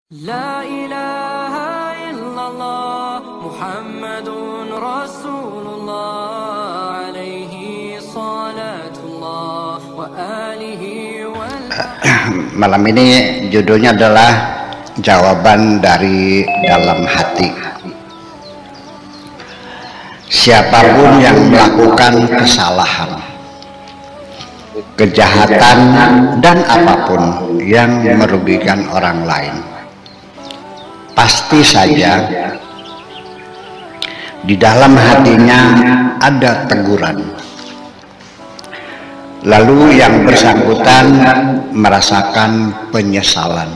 La ilaha illallah Muhammadun Rasulullah alaihi salatullah wa alihi wal Malam ini judulnya adalah jawaban dari dalam hati. Siapapun yang melakukan kesalahan, kejahatan, dan apapun yang merugikan orang lain, pasti saja di dalam hatinya ada teguran. Lalu yang bersangkutan merasakan penyesalan.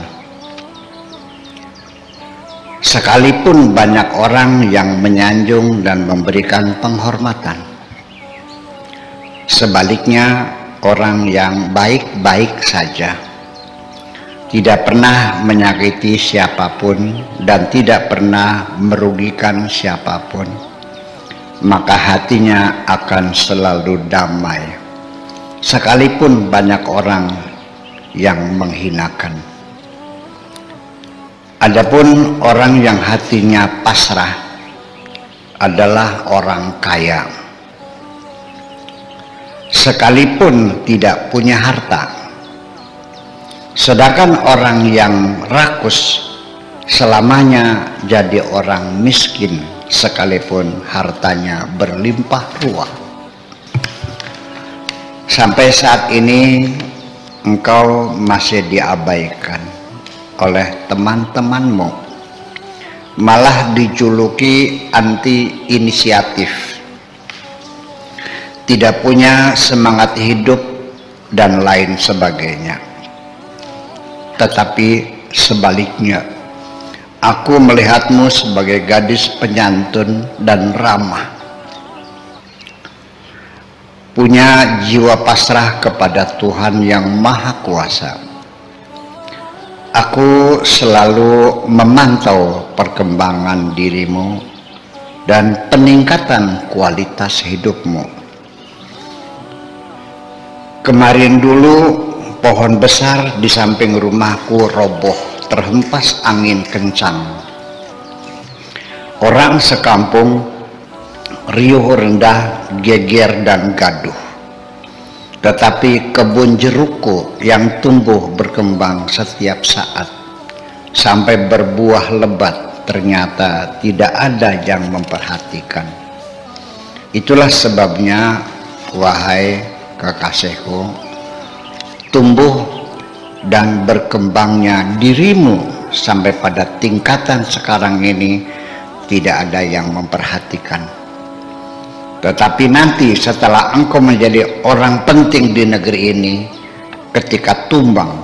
Sekalipun banyak orang yang menyanjung dan memberikan penghormatan, sebaliknya orang yang baik-baik saja, tidak pernah menyakiti siapapun dan tidak pernah merugikan siapapun, maka hatinya akan selalu damai, sekalipun banyak orang yang menghinakan. Adapun orang yang hatinya pasrah adalah orang kaya. Sekalipun tidak punya harta, sedangkan orang yang rakus selamanya jadi orang miskin sekalipun hartanya berlimpah ruah. Sampai saat ini engkau masih diabaikan oleh teman-temanmu, malah dijuluki anti inisiatif, tidak punya semangat hidup dan lain sebagainya. Tetapi sebaliknya, aku melihatmu sebagai gadis penyantun dan ramah, punya jiwa pasrah kepada Tuhan yang Maha Kuasa. Aku selalu memantau perkembangan dirimu dan peningkatan kualitas hidupmu. Kemarin dulu pohon besar di samping rumahku roboh terhempas angin kencang. Orang sekampung riuh rendah, geger dan gaduh. Tetapi kebun jerukku yang tumbuh berkembang setiap saat sampai berbuah lebat ternyata tidak ada yang memperhatikan. Itulah sebabnya, wahai kekasihku, tumbuh dan berkembangnya dirimu sampai pada tingkatan sekarang ini tidak ada yang memperhatikan. Tetapi nanti setelah engkau menjadi orang penting di negeri ini, ketika tumbang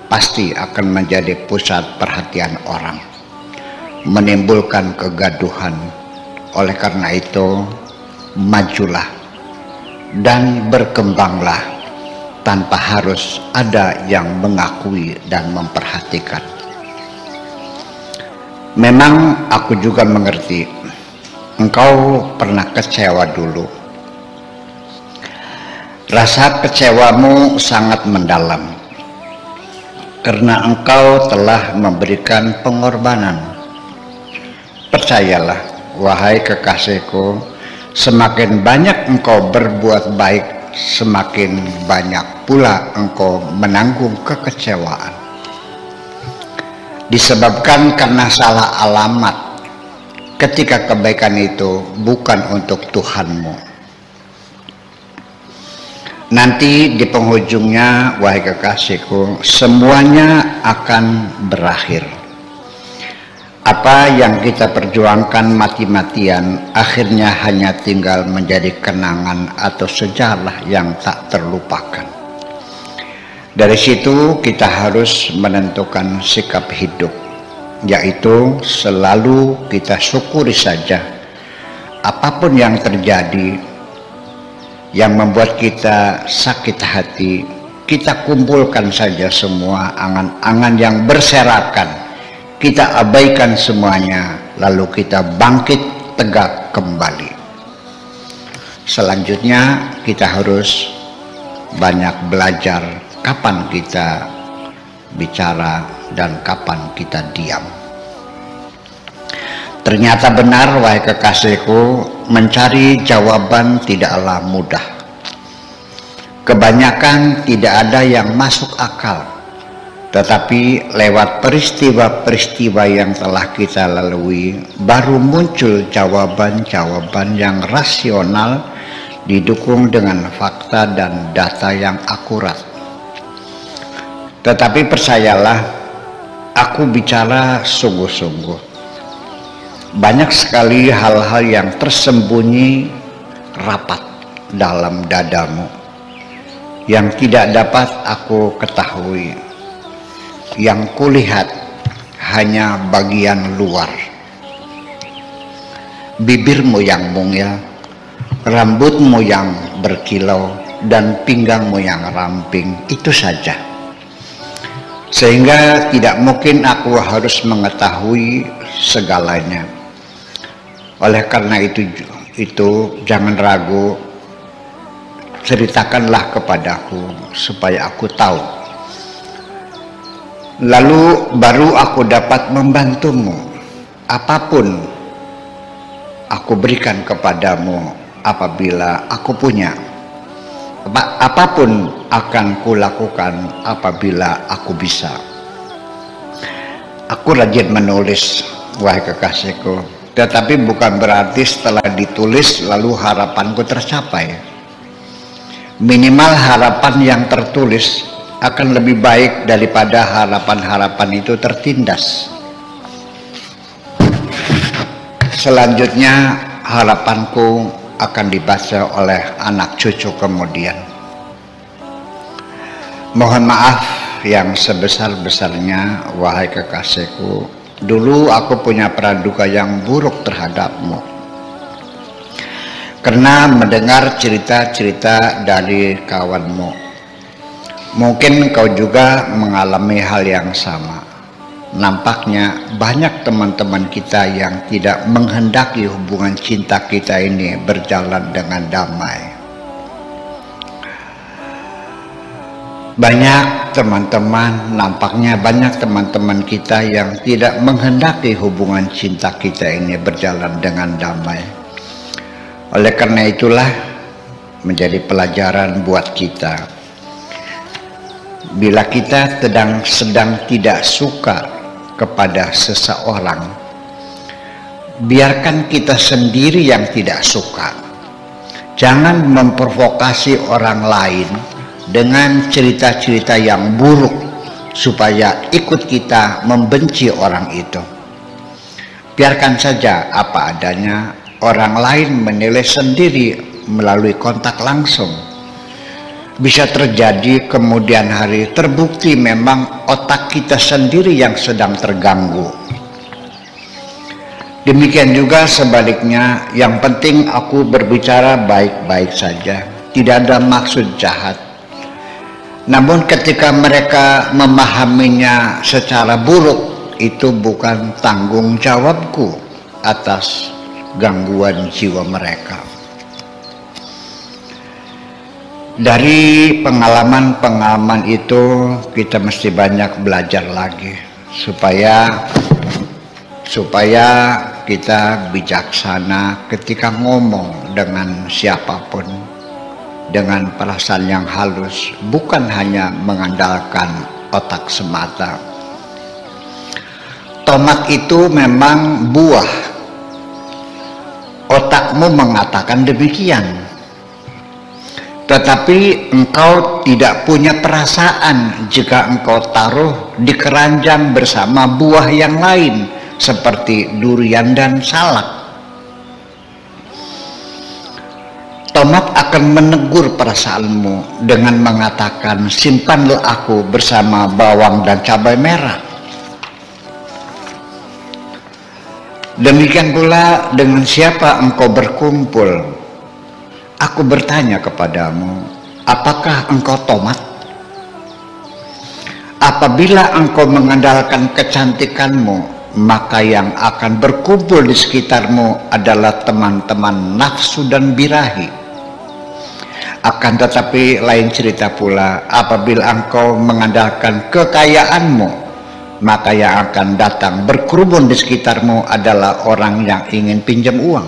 pasti akan menjadi pusat perhatian orang, menimbulkan kegaduhan. Oleh karena itu, majulah dan berkembanglah tanpa harus ada yang mengakui dan memperhatikan. Memang aku juga mengerti engkau pernah kecewa dulu. Rasa kecewamu sangat mendalam karena engkau telah memberikan pengorbanan. Percayalah, wahai kekasihku, semakin banyak engkau berbuat baik, semakin banyak pula engkau menanggung kekecewaan. Disebabkan karena salah alamat, ketika kebaikan itu bukan untuk Tuhanmu. Nanti di penghujungnya, wahai kekasihku, semuanya akan berakhir. Apa yang kita perjuangkan mati-matian akhirnya hanya tinggal menjadi kenangan atau sejarah yang tak terlupakan. Dari situ kita harus menentukan sikap hidup, yaitu selalu kita syukuri saja apapun yang terjadi yang membuat kita sakit hati. Kita kumpulkan saja semua angan-angan yang berserakan, kita abaikan semuanya, lalu kita bangkit tegak kembali. Selanjutnya kita harus banyak belajar kapan kita bicara dan kapan kita diam. Ternyata benar, wahai kekasihku, mencari jawaban tidaklah mudah. Kebanyakan tidak ada yang masuk akal, tetapi lewat peristiwa-peristiwa yang telah kita lalui, baru muncul jawaban-jawaban yang rasional didukung dengan fakta dan data yang akurat. Tetapi percayalah, aku bicara sungguh-sungguh. Banyak sekali hal-hal yang tersembunyi rapat dalam dadamu yang tidak dapat aku ketahui. Yang kulihat hanya bagian luar. Bibirmu yang mungil, rambutmu yang berkilau, dan pinggangmu yang ramping, itu saja. Sehingga tidak mungkin aku harus mengetahui segalanya. Oleh karena itu jangan ragu, ceritakanlah kepadaku supaya aku tahu. Lalu baru aku dapat membantumu. Apapun aku berikan kepadamu apabila aku punya. Apapun akan kulakukan apabila aku bisa. Aku rajin menulis, wahai kekasihku, tetapi bukan berarti setelah ditulis lalu harapanku tercapai. Minimal harapan yang tertulis akan lebih baik daripada harapan-harapan itu tertindas. Selanjutnya harapanku akan dibaca oleh anak cucu kemudian. Mohon maaf yang sebesar-besarnya, wahai kekasihku. Dulu aku punya praduga yang buruk terhadapmu. Karena mendengar cerita-cerita dari kawanmu. Mungkin kau juga mengalami hal yang sama. Nampaknya banyak teman-teman kita yang tidak menghendaki hubungan cinta kita ini berjalan dengan damai. Nampaknya banyak teman-teman kita yang tidak menghendaki hubungan cinta kita ini berjalan dengan damai. Oleh karena itulah menjadi pelajaran buat kita. Bila kita sedang tidak suka kepada seseorang, biarkan kita sendiri yang tidak suka. Jangan memprovokasi orang lain dengan cerita-cerita yang buruk supaya ikut kita membenci orang itu. Biarkan saja apa adanya, orang lain menilai sendiri melalui kontak langsung. Bisa terjadi kemudian hari terbukti memang otak kita sendiri yang sedang terganggu. Demikian juga sebaliknya, yang penting aku berbicara baik-baik saja, tidak ada maksud jahat. Namun ketika mereka memahaminya secara buruk, itu bukan tanggung jawabku atas gangguan jiwa mereka. Dari pengalaman-pengalaman itu kita mesti banyak belajar lagi supaya kita bijaksana ketika ngomong dengan siapapun, dengan perasaan yang halus, bukan hanya mengandalkan otak semata. Tomat itu memang buah. Otakmu mengatakan demikian. Tetapi engkau tidak punya perasaan jika engkau taruh di keranjang bersama buah yang lain seperti durian dan salak. Tomat akan menegur perasaanmu dengan mengatakan, simpanlah aku bersama bawang dan cabai merah. Demikian pula dengan siapa engkau berkumpul. Aku bertanya kepadamu, apakah engkau tomat? Apabila engkau mengandalkan kecantikanmu, maka yang akan berkumpul di sekitarmu adalah teman-teman nafsu dan birahi. Akan tetapi lain cerita pula apabila engkau mengandalkan kekayaanmu, maka yang akan datang berkerumun di sekitarmu adalah orang yang ingin pinjam uang.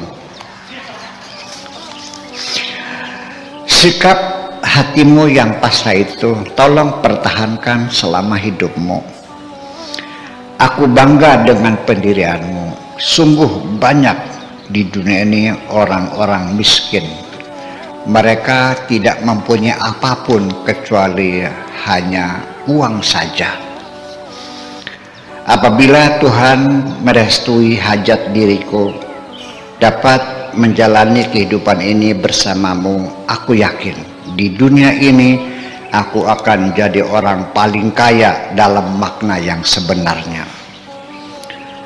Sikap hatimu yang pasrah itu tolong pertahankan selama hidupmu. Aku bangga dengan pendirianmu. Sungguh banyak di dunia ini orang-orang miskin. Mereka tidak mempunyai apapun kecuali hanya uang saja. Apabila Tuhan merestui hajat diriku dapat menjalani kehidupan ini bersamamu, aku yakin di dunia ini aku akan jadi orang paling kaya dalam makna yang sebenarnya.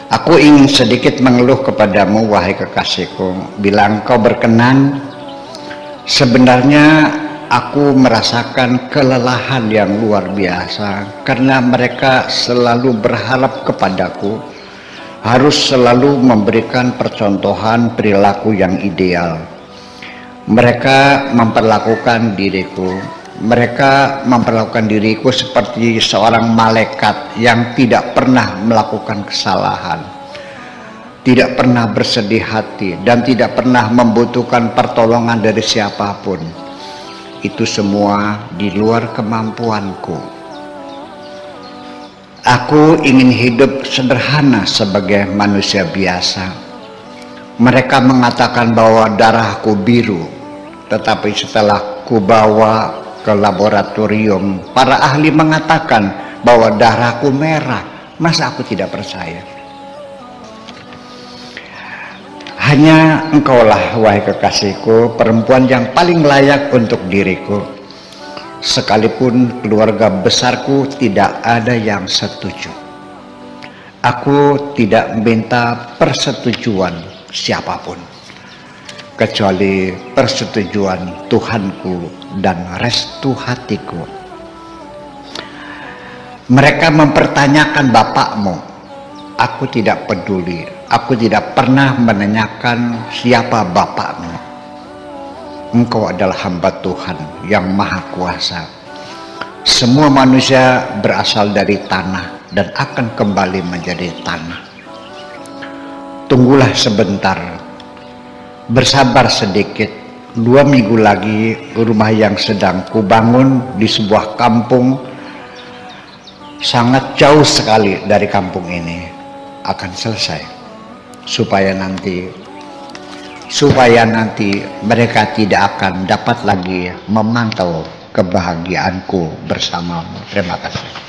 Aku ingin sedikit mengeluh kepadamu, wahai kekasihku, bila engkau berkenan. Sebenarnya aku merasakan kelelahan yang luar biasa karena mereka selalu berharap kepadaku harus selalu memberikan percontohan perilaku yang ideal. Mereka memperlakukan diriku seperti seorang malaikat yang tidak pernah melakukan kesalahan, tidak pernah bersedih hati, dan tidak pernah membutuhkan pertolongan dari siapapun. Itu semua di luar kemampuanku. Aku ingin hidup sederhana sebagai manusia biasa. Mereka mengatakan bahwa darahku biru, tetapi setelah kubawa ke laboratorium, para ahli mengatakan bahwa darahku merah. Masa aku tidak percaya? Hanya engkaulah, wahai kekasihku, perempuan yang paling layak untuk diriku. Sekalipun keluarga besarku tidak ada yang setuju. Aku tidak minta persetujuan siapapun, kecuali persetujuan Tuhanku dan restu hatiku. Mereka mempertanyakan bapakmu. Aku tidak peduli. Aku tidak pernah menanyakan siapa bapakmu. Engkau adalah hamba Tuhan yang maha kuasa. Semua manusia berasal dari tanah dan akan kembali menjadi tanah. Tunggulah sebentar, bersabar sedikit. 2 minggu lagi rumah yang sedang kubangun di sebuah kampung sangat jauh sekali dari kampung ini akan selesai, supaya nanti mereka tidak akan dapat lagi memantau kebahagiaanku bersamamu. Terima kasih.